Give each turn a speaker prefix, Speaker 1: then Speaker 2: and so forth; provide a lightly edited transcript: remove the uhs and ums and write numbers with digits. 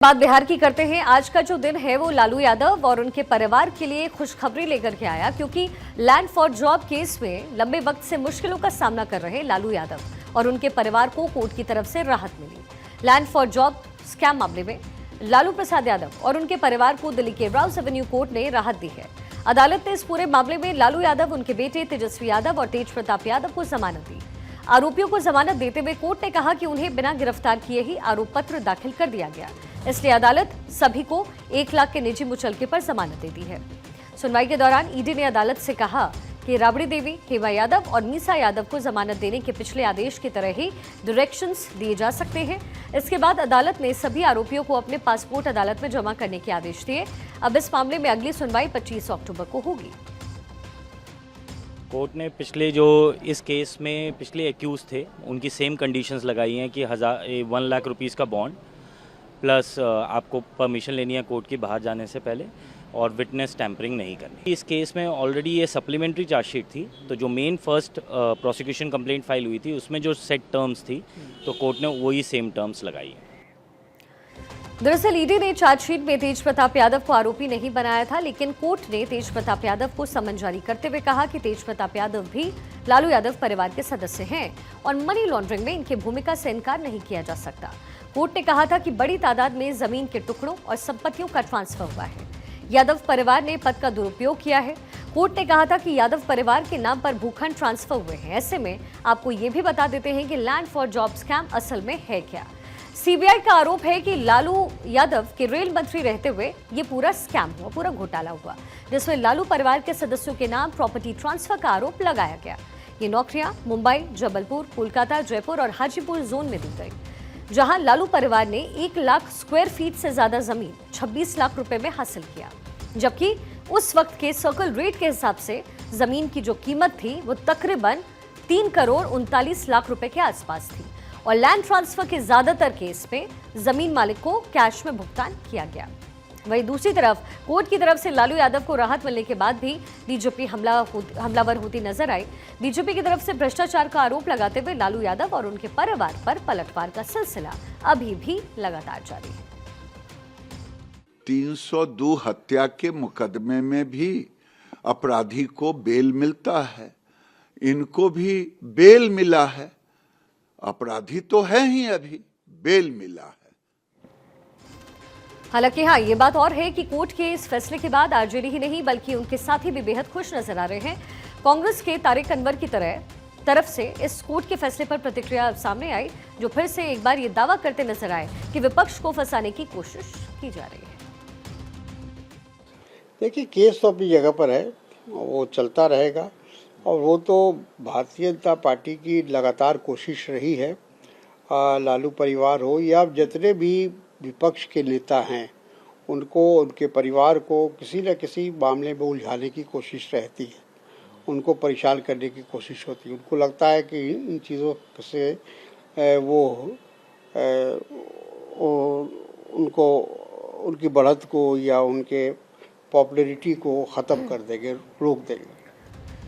Speaker 1: बात बिहार की करते हैं। आज का जो दिन है वो लालू यादव और उनके परिवार के लिए खुशखबरी लेकर के आया, क्योंकि लैंड फॉर जॉब केस में लंबे वक्त से मुश्किलों का सामना कर रहे लालू यादव और उनके परिवार को कोर्ट की तरफ से राहत मिली। लैंड फॉर जॉब स्कैम मामले में लालू प्रसाद यादव और उनके परिवार को दिल्ली के राउस एवेन्यू कोर्ट ने राहत दी है। अदालत ने इस पूरे मामले में लालू यादव, उनके बेटे तेजस्वी यादव और तेज प्रताप यादव को जमानत दी। आरोपियों को जमानत देते हुए कोर्ट ने कहा कि उन्हें बिना गिरफ्तार किए ही आरोप पत्र दाखिल कर दिया गया, इसलिए अदालत सभी को 1 लाख के निजी मुचलके पर जमानत देती है। सुनवाई के दौरान ईडी ने अदालत से कहा कि राबड़ी देवी, हेमा यादव और मीसा यादव को जमानत देने के पिछले आदेश की तरह ही डायरेक्शंस दिए जा सकते हैं। इसके बाद अदालत ने सभी आरोपियों को अपने पासपोर्ट अदालत में जमा करने के आदेश दिए। अब इस मामले में अगली सुनवाई 25 अक्टूबर को होगी।
Speaker 2: कोर्ट ने पिछले जो इस केस में पिछले एक्यूज थे उनकी सेम कंडीशंस लगाई हैं कि 1 लाख रुपीज़ का बॉन्ड प्लस आपको परमिशन लेनी है कोर्ट की बाहर जाने से पहले और विटनेस टैंपरिंग नहीं करनी। इस केस में ऑलरेडी ये सप्लीमेंट्री चार्जशीट थी, तो जो main first prosecution complaint file हुई थी उसमें जो सेट टर्म्स थी तो कोर्ट ने वही सेम टर्म्स लगाई हैं।
Speaker 1: दरअसल ईडी ने चार्जशीट में तेज प्रताप यादव को आरोपी नहीं बनाया था, लेकिन कोर्ट ने तेज प्रताप यादव को समन जारी करते हुए कहा कि तेज प्रताप यादव भी लालू यादव परिवार के सदस्य हैं और मनी लॉन्ड्रिंग में इनकी भूमिका से इनकार नहीं किया जा सकता। कोर्ट ने कहा था कि बड़ी तादाद में जमीन के टुकड़ों और संपत्तियों का ट्रांसफर हुआ है। यादव परिवार ने पद का दुरुपयोग किया है। कोर्ट ने कहा था कि यादव परिवार के नाम पर भूखंड ट्रांसफर हुए हैं। ऐसे में आपको ये भी बता देते हैं कि लैंड फॉर जॉब स्कैम असल में है क्या। सीबीआई का आरोप है कि लालू यादव के रेल मंत्री रहते हुए ये पूरा स्कैम हुआ, पूरा घोटाला हुआ, जिसमें लालू परिवार के सदस्यों के नाम प्रॉपर्टी ट्रांसफर का आरोप लगाया गया। ये नौकरियां मुंबई, जबलपुर, कोलकाता, जयपुर और हाजीपुर जोन में दी गई, जहां लालू परिवार ने 1 लाख स्क्वायर फीट से ज्यादा जमीन 26 लाख रुपए में हासिल किया, जबकि उस वक्त के सर्कल रेट के हिसाब से जमीन की जो कीमत थी वो तकरीबन 3 करोड़ 39 लाख रुपए के आसपास थी और लैंड ट्रांसफर के ज्यादातर केस में जमीन मालिक को कैश में भुगतान किया गया। वहीं दूसरी तरफ कोर्ट की तरफ से लालू यादव को राहत मिलने के बाद भी बीजेपी हमलावर होती नजर आई। बीजेपी की तरफ से भ्रष्टाचार का आरोप लगाते हुए लालू यादव और उनके परिवार पर पलटवार का सिलसिला अभी भी लगातार जारी है।
Speaker 3: 302 हत्या के मुकदमे में भी अपराधी को बेल मिलता है, इनको भी बेल मिला है। अपराधी तो है ही, अभी बेल मिला है।
Speaker 1: हालांकि हाँ, ये बात और है कि कोर्ट के इस फैसले के बाद आरजेडी ही नहीं बल्कि उनके साथी भी बेहद खुश नजर आ रहे हैं। कांग्रेस के तारिक अनवर की तरफ से इस कोर्ट के फैसले पर प्रतिक्रिया सामने आई, जो फिर से एक बार ये दावा करते नजर आए कि विपक्ष को फंसाने की कोशिश की जा रही है।
Speaker 4: देखिए, केस तो अपनी जगह पर है, वो चलता रहेगा और वो तो भारतीय जनता पार्टी की लगातार कोशिश रही है। लालू परिवार हो या जितने भी विपक्ष के नेता हैं, उनको, उनके परिवार को किसी न किसी मामले में उलझाने की कोशिश रहती है, उनको परेशान करने की कोशिश होती है। उनको लगता है कि इन चीज़ों से वो उनको, उनकी बढ़त को या उनके पॉपुलैरिटी को ख़त्म कर देंगे, रोक देंगे।